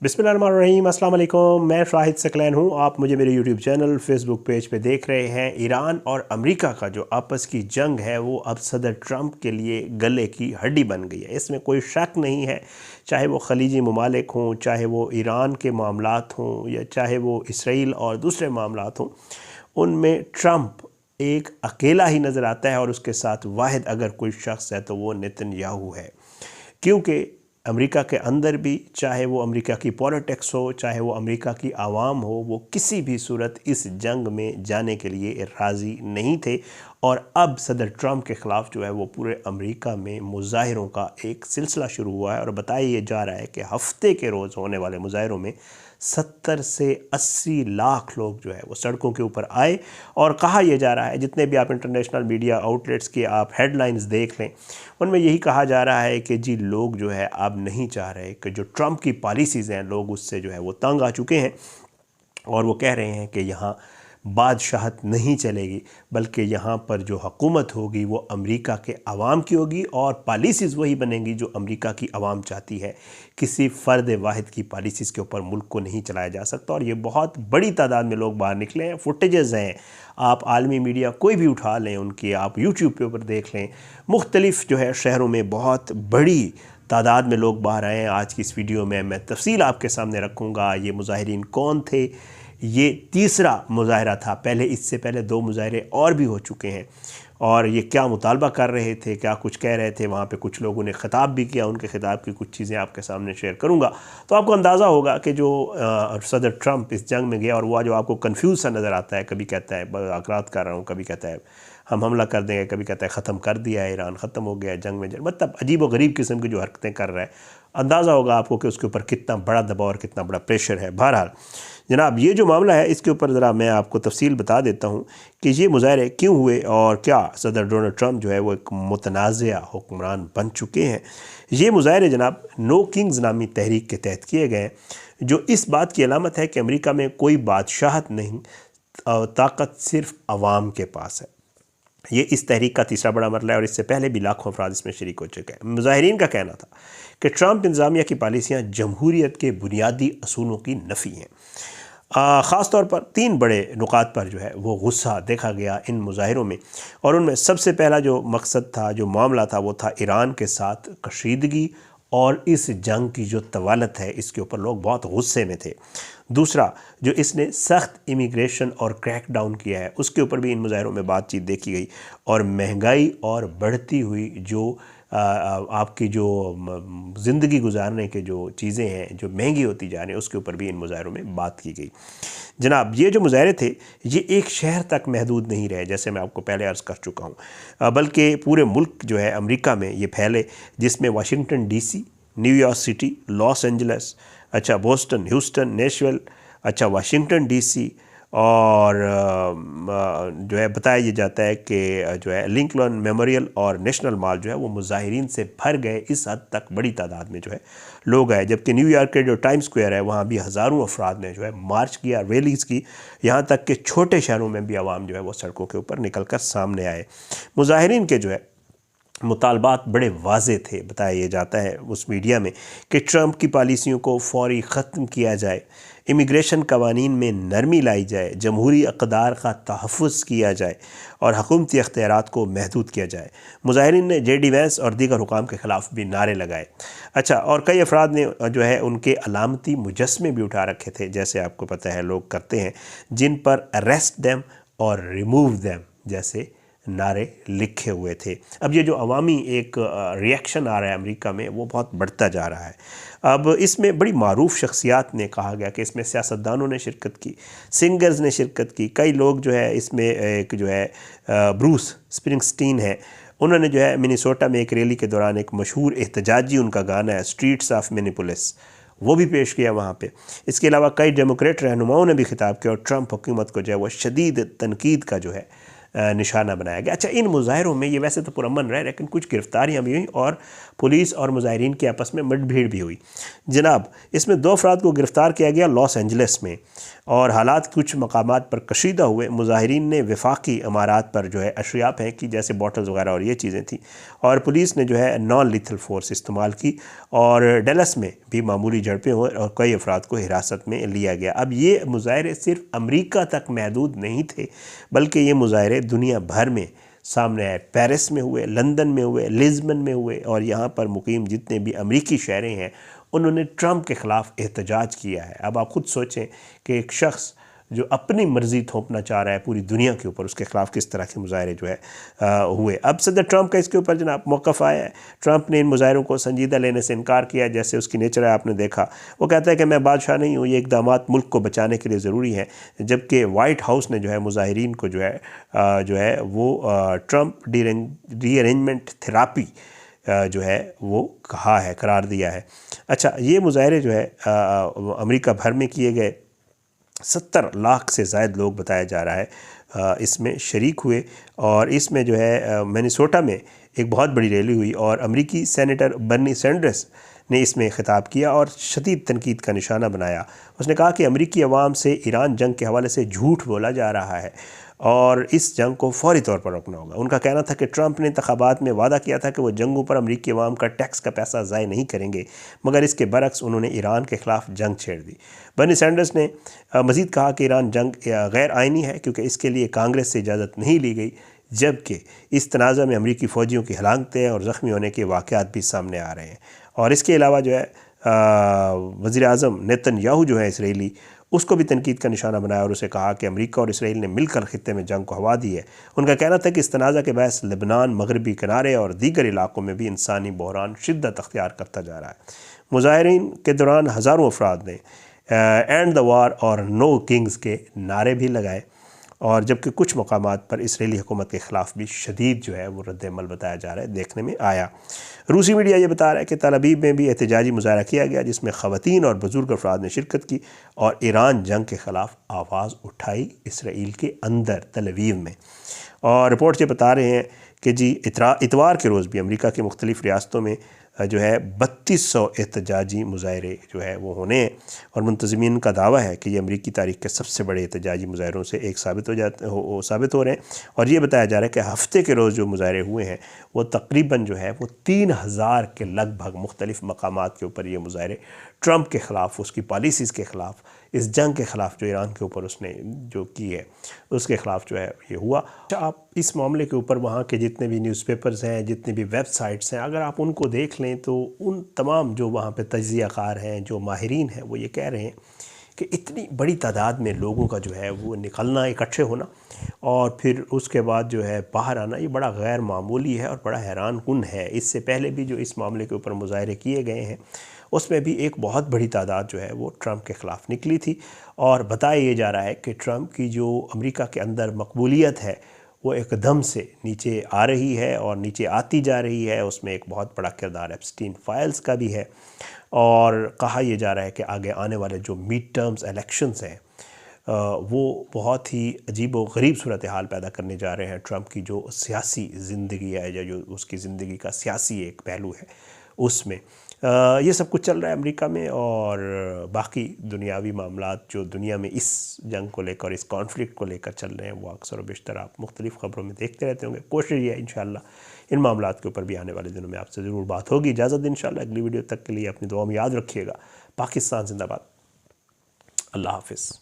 बिस्मिल्लाहिर्रहमानिर्रहीम, अस्सलाम वालेकुम। मैं शाहिद सकलैन हूँ। आप मुझे मेरे यूट्यूब चैनल फेसबुक पेज पे देख रहे हैं। ईरान और अमेरिका का जो आपस की जंग है वो अब सदर ट्रंप के लिए गले की हड्डी बन गई है, इसमें कोई शक नहीं है। चाहे वो खलीजी ममालिक हों, चाहे वो ईरान के मामलात हों, या चाहे वो इसराइल और दूसरे मामलात हों, उनमें ट्रंप एक अकेला ही नज़र आता है और उसके साथ वाहिद अगर कोई शख्स है तो वो नेतन्याहू है। क्योंकि अमेरिका के अंदर भी, चाहे वो अमेरिका की पॉलिटिक्स हो, चाहे वो अमेरिका की आवाम हो, वो किसी भी सूरत इस जंग में जाने के लिए राज़ी नहीं थे। और अब सदर ट्रंप के ख़िलाफ़ जो है वो पूरे अमेरिका में मुज़ाहिरों का एक सिलसिला शुरू हुआ है और बताया जा रहा है कि हफ्ते के रोज़ होने वाले मुज़ाहिरों में 70 से 80 लाख लोग जो है वो सड़कों के ऊपर आए। और कहा यह जा रहा है, जितने भी आप इंटरनेशनल मीडिया आउटलेट्स की आप हेडलाइंस देख लें, उनमें यही कहा जा रहा है कि जी लोग जो है अब नहीं चाह रहे कि जो ट्रंप की पॉलिसीज़ हैं, लोग उससे जो है वो तंग आ चुके हैं और वो कह रहे हैं कि यहाँ बादशाहत नहीं चलेगी, बल्कि यहाँ पर जो हुकूमत होगी वो अमेरिका के अवाम की होगी और पॉलिसीज़ वही बनेंगी जो अमेरिका की अवाम चाहती है। किसी फ़र्द वाहिद की पॉलिसीज़ के ऊपर मुल्क को नहीं चलाया जा सकता। और ये बहुत बड़ी तादाद में लोग बाहर निकले हैं। फुटेजेस हैं, आप आलमी मीडिया कोई भी उठा लें उनकी, आप यूट्यूब के ऊपर देख लें, मुख्तलिफ़ जो है शहरों में बहुत बड़ी तादाद में लोग बाहर आए हैं। आज की इस वीडियो में मैं तफसील आपके सामने रखूँगा। ये मुजाहिरीन कौन थे? ये तीसरा मुजाहिरा था, पहले इससे पहले 2 मुजाहिरे और भी हो चुके हैं। और ये क्या मुतालबा कर रहे थे, क्या कुछ कह रहे थे, वहाँ पे कुछ लोगों ने ख़िताब भी किया, उनके ख़िताब की कुछ चीज़ें आपके सामने शेयर करूँगा। तो आपको अंदाज़ा होगा कि जो सदर ट्रंप इस जंग में गया, और वह जो आपको कन्फ्यूज़ सा नज़र आता है, कभी कहता है मुज़ाकरात कर रहा हूँ, कभी कहता है हम हमला कर देंगे, कभी कहता है ख़त्म कर दिया है, ईरान ख़त्म हो गया है, जंग में मतलब अजीब व गरीब किस्म की जो हरकतें कर रहा है। अंदाज़ा होगा आपको कि उसके ऊपर कितना बड़ा दबाव और कितना बड़ा प्रेशर है। बहरहाल जनाब, ये जो मामला है इसके ऊपर ज़रा मैं आपको तफसील बता देता हूँ कि ये मुज़ाहरे क्यों हुए और क्या सदर डोनाल्ड ट्रंप जो है वो एक मुतनाज़िया हुक्मरान बन चुके हैं। ये मुज़ाहरे जनाब नो किंग्स नामी तहरीक के तहत किए गए हैं, जो इस बात की अलामत है कि अमेरिका में कोई बादशाहत नहीं, ताकत सिर्फ अवाम के पास है। ये इस तहरीक का तीसरा बड़ा मरला है और इससे पहले भी लाखों अफराद इसमें शरीक हो चुके हैं। मुज़ाहिरीन का कहना था कि ट्रंप इंतज़ामिया की पॉलिसियाँ जमहूरियत के बुनियादी असूलों की नफ़ी हैं। ख़ास तौर पर 3 बड़े नुकात पर जो है वो गुस्सा देखा गया इन मुज़ाहिरों में। और उनमें सबसे पहला जो मकसद था, जो मामला था, वो था ईरान के साथ कशीदगी और इस जंग की जो तवालत है इसके ऊपर लोग बहुत गुस्से में थे। दूसरा, जो इसने सख्त इमिग्रेशन और क्रैकडाउन किया है उसके ऊपर भी इन मुज़ाहिरों में बातचीत देखी गई। और महंगाई और बढ़ती हुई जो आपकी जो ज़िंदगी गुजारने के जो चीज़ें हैं जो महंगी होती जा रही हैं उसके ऊपर भी इन मुज़ाहिरों में बात की गई। जनाब, ये जो मुज़ाहरे थे ये एक शहर तक महदूद नहीं रहे, जैसे मैं आपको पहले अर्ज़ कर चुका हूँ, बल्कि पूरे मुल्क जो है अमेरिका में ये फैले, जिसमें Washington DC, New York city, Los Angeles, अच्छा बोस्टन, ह्यूस्टन, नेशविल, अच्छा वाशिंगटन DC, और जो है बताया ये जाता है कि जो है लिंकन मेमोरियल और नेशनल मॉल जो है वो मुज़ाहिरीन से भर गए। इस हद तक बड़ी तादाद में जो है लोग आए। जबकि न्यूयॉर्क के जो टाइम स्क्वायर है वहाँ भी हज़ारों अफराद ने जो है मार्च किया, रैलीज़ की, यहाँ तक कि छोटे शहरों में भी आवाम जो है वो सड़कों के ऊपर निकल कर सामने आए। मुज़ाहिरीन के जो है मुतालबात बड़े वाज़े थे। बताया ये जाता है उस मीडिया में कि ट्रंप की पॉलिसियों को फ़ौरी ख़त्म किया जाए, इमिग्रेशन कवानीन में नरमी लाई जाए, जमहूरी अक़दार का तहफ़्फ़ुज़ किया जाए और हुकूमती अख्तियारात को महदूद किया जाए। मुज़ाहिरीन ने JD वैंस और दीगर हुकाम के ख़िलाफ़ भी नारे लगाए। अच्छा, और कई अफराद ने जो है उनके अलामती मुजस्मे भी उठा रखे थे, जैसे आपको पता है लोग करते हैं, जिन पर अरेस्ट देम और रिमूव देम जैसे नारे लिखे हुए थे। अब ये जो अवामी एक रिएक्शन आ रहा है अमेरिका में वो बहुत बढ़ता जा रहा है। अब इसमें बड़ी मारूफ शख्सियात ने, कहा गया कि इसमें सियासतदानों ने शिरकत की, सिंगर्स ने शिरकत की, कई लोग जो है इसमें एक जो है ब्रूस स्प्रिंगस्टीन है, उन्होंने जो है मिनीसोटा में एक रैली के दौरान एक मशहूर एहतजाजी उनका गाना है स्ट्रीट्स ऑफ मिनीपोलिस, वो भी पेश किया वहाँ पे। इसके अलावा कई डेमोक्रेट रहनुमाओं ने भी खिताब किया और ट्रंप हुकूमत को जो है वो शदीद तनकीद का जो है निशाना बनाया गया। अच्छा, इन मुजाहरों में ये वैसे तो पुरअमन रहे, लेकिन कुछ गिरफ्तारियाँ भी हुई और पुलिस और मुजाहिरीन की आपस में मुठभेड़ भी हुई। जनाब, इसमें 2 अफराद को गिरफ़्तार किया गया लॉस एंजलिस में, और हालात कुछ मकामात पर कशीदा हुए। मुजाहिरीन ने वफाकी इमारात पर जो है अशरिया फेंकी, जैसे बॉटल्स वगैरह और ये चीज़ें थी, और पुलिस ने जो है नॉन लीथल फोर्स इस्तेमाल की, और डलस में भी मामूली झड़पें हुए और कई अफराद को हिरासत में लिया गया। अब ये मुजाहरे सिर्फ अमरीका तक महदूद नहीं थे, बल्कि ये मुजाहरे दुनिया भर में सामने आए। पेरिस में हुए, लंदन में हुए, लिस्बन में हुए, और यहाँ पर मुकीम जितने भी अमरीकी शहरें हैं उन्होंने ट्रंप के ख़िलाफ़ एहतजाज किया है। अब आप ख़ुद सोचें कि एक शख्स जो अपनी मर्ज़ी थोपना चाह रहा है पूरी दुनिया के ऊपर, उसके ख़िलाफ़ किस तरह के मुजाहरे जो है हुए। अब सदर ट्रंप का इसके ऊपर जनाब मौक़िफ़ आया है। ट्रंप ने इन मुजाहरों को संजीदा लेने से इनकार किया, जैसे उसकी नेचर है आपने देखा। वो कहता है कि मैं बादशाह नहीं हूँ, ये इक़दामात मुल्क को बचाने के लिए ज़रूरी हैं। जबकि वाइट हाउस ने जो है मुजाहिरीन को जो है वो ट्रंप रीअरेंजमेंट थेरापी जो है वो कहा है, करार दिया है। अच्छा, ये मुजाहरे जो है अमेरिका भर में किए गए। 70 लाख से ज़ायद लोग बताया जा रहा है इसमें शरीक हुए, और इसमें जो है मिनेसोटा में एक बहुत बड़ी रैली हुई, और अमेरिकी सेनेटर बर्नी सैंडर्स ने इसमें ख़िताब किया और शदीद तनकीद का निशाना बनाया। उसने कहा कि अमेरिकी अवाम से ईरान जंग के हवाले से झूठ बोला जा रहा है और इस जंग को फौरी तौर पर रोकना होगा। उनका कहना था कि ट्रंप ने इंतखाबात में वादा किया था कि वो जंगों पर अमेरिकी अवाम का टैक्स का पैसा ज़ाय नहीं करेंगे, मगर इसके बरक्स उन्होंने ईरान के ख़िलाफ़ जंग छेड़ दी। बर्नी सैंडर्स ने मज़ीद कहा कि ईरान जंग गैर आइनी है क्योंकि इसके लिए कांग्रेस से इजाज़त नहीं ली गई, जबकि इस तनाज़ा में अमेरिकी फ़ौजियों की हलाकतें और ज़ख्मी होने के वाक़यात भी सामने आ रहे हैं। और इसके अलावा जो है वज़ीर-ए-आज़म नेतन्याहू जो है इसराइली, उसको भी तनकीद का निशाना बनाया और उसे कहा कि अमेरिका और इसराइल ने मिलकर खित्ते में जंग को हवा दी है। उनका कहना था कि इस तनाज़ा के बहस लेबनान, मगरबी किनारे और दीगर इलाकों में भी इंसानी बहरान शिद्दत अख्तियार करता जा रहा है। मुजाहिरीन के दौरान हज़ारों अफराद ने एंड द वार और नो किंग्स के नारे भी लगाए, और जबकि कुछ मकामात पर इसराइली हुकूमत के ख़िलाफ़ भी शदीद जो है वो रद्द-ए-अमल बताया जा रहा है, देखने में आया। रूसी मीडिया ये बता रहा है कि तल अवीव में भी एहतजाजी मुज़ाहरा किया गया, जिसमें ख़वातीन और बुज़ुर्ग अफराद ने शिरकत की और ईरान जंग के ख़िलाफ़ आवाज़ उठाई इसराइल के अंदर तल अवीव में। और रिपोर्ट ये बता रहे हैं कि जी इतवार के रोज़ भी अमेरिका की मुख्तलिफ़ रियासतों में जो है 3200 एहतजाजी मुज़ाहरे जो है वो होने हैं, और मुंतज़मीन का दावा है कि ये अमेरिकी तारीख़ के सबसे बड़े एहतजाजी मुज़ाहरों से एक साबित हो रहे हैं। और ये बताया जा रहा है कि हफ़्ते के रोज़ जो मुज़ाहरे हुए हैं वो तकरीबन जो है वो 3000 के लगभग मुख्तलिफ़ मकामात के ऊपर ये मुज़ाहरे ट्रंप के ख़िलाफ़, उसकी पॉलिसीज़ के ख़िलाफ़, इस जंग के ख़िलाफ़ जो ईरान के ऊपर उसने जो की है उसके ख़िलाफ़ जो है ये हुआ। आप इस मामले के ऊपर वहाँ के जितने भी न्यूज़पेपर्स हैं, जितने भी वेबसाइट्स हैं, अगर आप उनको देख लें तो उन तमाम जो वहाँ पे तज्ज़ियाकार हैं, जो माहिरीन हैं, वो ये कह रहे हैं कि इतनी बड़ी तादाद में लोगों का जो है वो निकलना, इकट्ठे होना और फिर उसके बाद जो है बाहर आना, ये बड़ा गैर मामूली है और बड़ा हैरान कुन है। इससे पहले भी जो इस मामले के ऊपर मुज़ाहरे किए गए हैं उसमें भी एक बहुत बड़ी तादाद जो है वो ट्रंप के ख़िलाफ़ निकली थी, और बताया ये जा रहा है कि ट्रंप की जो अमेरिका के अंदर मकबूलियत है वो एकदम से नीचे आ रही है और नीचे आती जा रही है। उसमें एक बहुत बड़ा किरदार एप्स्टीन फाइल्स का भी है, और कहा यह जा रहा है कि आगे आने वाले जो मिड टर्म्स इलेक्शंस हैं वो बहुत ही अजीब व गरीब सूरत हाल पैदा करने जा रहे हैं। ट्रंप की जो सियासी ज़िंदगी है या जो उसकी ज़िंदगी का सियासी एक पहलू है उसमें ये सब कुछ चल रहा है अमेरिका में, और बाकी दुनियावी मामलात जो दुनिया में इस जंग को लेकर, इस कॉन्फ्लिक्ट को लेकर चल रहे हैं, वो अक्सर व बेशतर आप मुख्तलिफ़ ख़बरों में देखते रहते होंगे। कोशिश ये है इंशाअल्लाह इन मामलात के ऊपर भी आने वाले दिनों में आपसे ज़रूर बात होगी। इजाज़त दें इंशाअल्लाह, अगली वीडियो तक के लिए अपनी दुआ में याद रखिएगा। पाकिस्तान जिंदाबाद। अल्लाह हाफ़िज़।